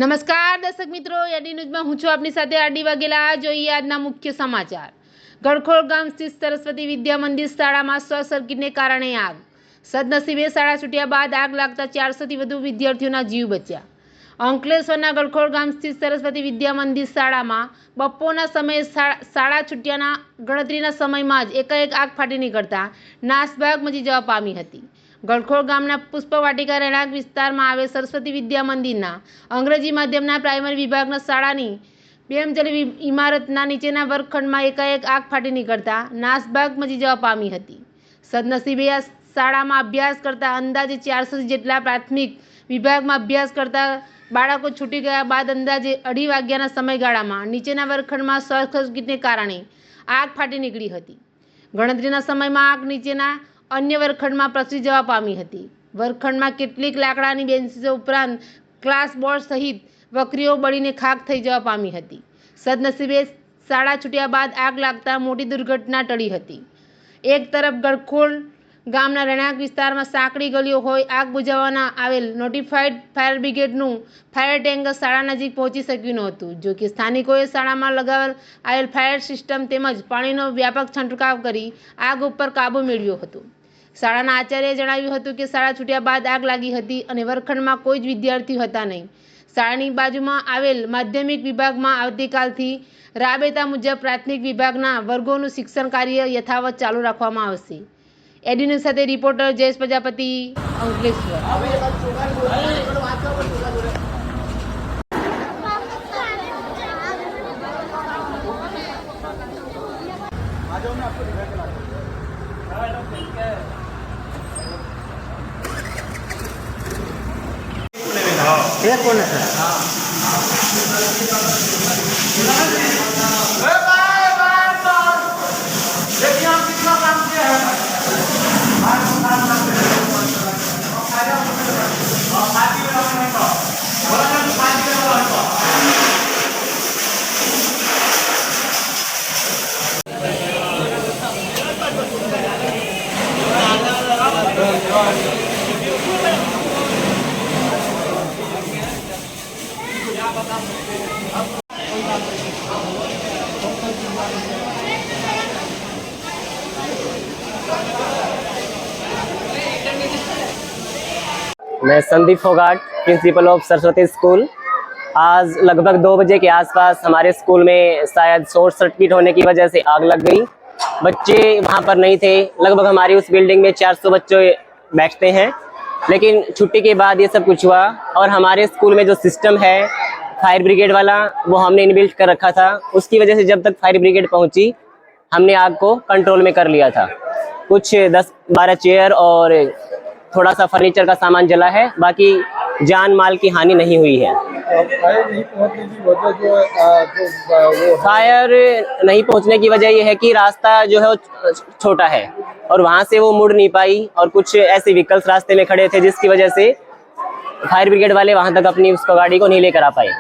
નમસ્કાર દર્શક મિત્રો, એડી ન્યૂઝમાં હું છું આપની સાથે આરડી વાઘેલા। જોઈએ આજના મુખ્ય સમાચાર। ગળખોલ ગામ સ્થિત સરસ્વતી વિદ્યા મંદિર શાળામાં શોર્ટ સર્કિટને કારણે આગ। સદનસીબે શાળા છૂટ્યા બાદ આગ લાગતા 400થી વધુ વિદ્યાર્થીઓના જીવ બચ્યા। અંકલેશ્વરના ગળખોલ ગામ સ્થિત સરસ્વતી વિદ્યા મંદિર શાળામાં બપોરના સમયે શાળા છૂટ્યાના ગણતરીના સમયમાં જ એકાએક આગ ફાટી નીકળતા નાસભાગ મચી જવા પામી હતી। ગળખોલ ગામના પુષ્પવાટિકા રહેણાંક વિસ્તારમાં આવેલ સરસ્વતી વિદ્યા મંદિરના અંગ્રેજી માધ્યમના પ્રાઇમરી વિભાગના શાળાની બેમજલી ઇમારતના નીચેના વર્ગખંડમાં એકાએક આગ ફાટી નીકળતા નાસભાગ મચી જવા પામી હતી। સદનસીબે આ શાળામાં અભ્યાસ કરતા અંદાજે 400 જેટલા પ્રાથમિક વિભાગમાં અભ્યાસ કરતા બાળકો છૂટી ગયા બાદ અંદાજે 2:30 વાગ્યાના સમયગાળામાં નીચેના વર્ગખંડમાં શોર્ટ સર્કિટને કારણે આગ ફાટી નીકળી હતી। ગણતરીના સમયમાં આગ નીચેના અન્ય વર્ગખંડમાં પ્રસરી જવા પામી હતી। વર્ગખંડમાં કેટલીક લાકડાની બેન્ચીસો ઉપરાંત ક્લાસબોર્ડ સહિત વકરીઓ બળીને ખાખ થઈ જવા પામી હતી। સદનસીબે શાળા છૂટ્યા બાદ આગ લાગતા મોટી દુર્ઘટના ટળી હતી। એક તરફ ગળખોલ ગામના રહેણાંક વિસ્તારમાં સાંકડી ગલીઓ હોય આગ બુઝાવવાના આવેલ નોટિફાઈડ ફાયર બ્રિગેડનું ફાયર ટેન્કર શાળા નજીક પહોંચી શક્યું નહોતું। જો કે સ્થાનિકોએ શાળામાં લગાવેલ આવેલ ફાયર સિસ્ટમ તેમજ પાણીનો વ્યાપક છંટકાવ કરી આગ ઉપર કાબૂ મેળવ્યો હતો। શાળાના આચાર્યએ જણાવ્યું હતું કે શાળા છૂટ્યા બાદ આગ લાગી હતી અને વર્ગખંડમાં કોઈ જ વિદ્યાર્થીઓ હતા નહીં। શાળાની બાજુમાં આવેલ માધ્યમિક વિભાગમાં આવતીકાલથી રાબેતા મુજબ પ્રાથમિક વિભાગના વર્ગોનું શિક્ષણ કાર્ય યથાવત ચાલુ રાખવામાં આવશે। એડી ન્યૂઝ સાથે રિપોર્ટર જયેશ પ્રજાપતિ, અંકલેશ્વર। ये कौन है सर? देखिए हम कितना काम किया है। मैं Sandeep Phogat, principle of Saraswati school. आज लगभग 2 बजे के आसपास हमारे स्कूल में शायद शॉर्ट सर्किट होने की वजह से आग लग गई। बच्चे वहां पर नहीं थे। लगभग हमारी उस बिल्डिंग में 400 बच्चे बैठते हैं, लेकिन छुट्टी के बाद ये सब कुछ हुआ। और हमारे स्कूल में जो सिस्टम है फायर ब्रिगेड वाला, वो हमने इनबिल्ट कर रखा था। उसकी वजह से जब तक फायर ब्रिगेड पहुंची हमने आग को कंट्रोल में कर लिया था। कुछ 10-12 चेयर और थोड़ा सा फर्नीचर का सामान जला है, बाकी जान माल की हानि नहीं हुई है। फायर नहीं पहुंचने की वजह यह है कि रास्ता जो है वो छोटा है और वहां से वो मुड़ नहीं पाई, और कुछ ऐसे व्हीकल्स रास्ते में खड़े थे जिसकी वजह से फायर ब्रिगेड वाले वहां तक अपनी उसको गाड़ी को नहीं लेकर आ पाए।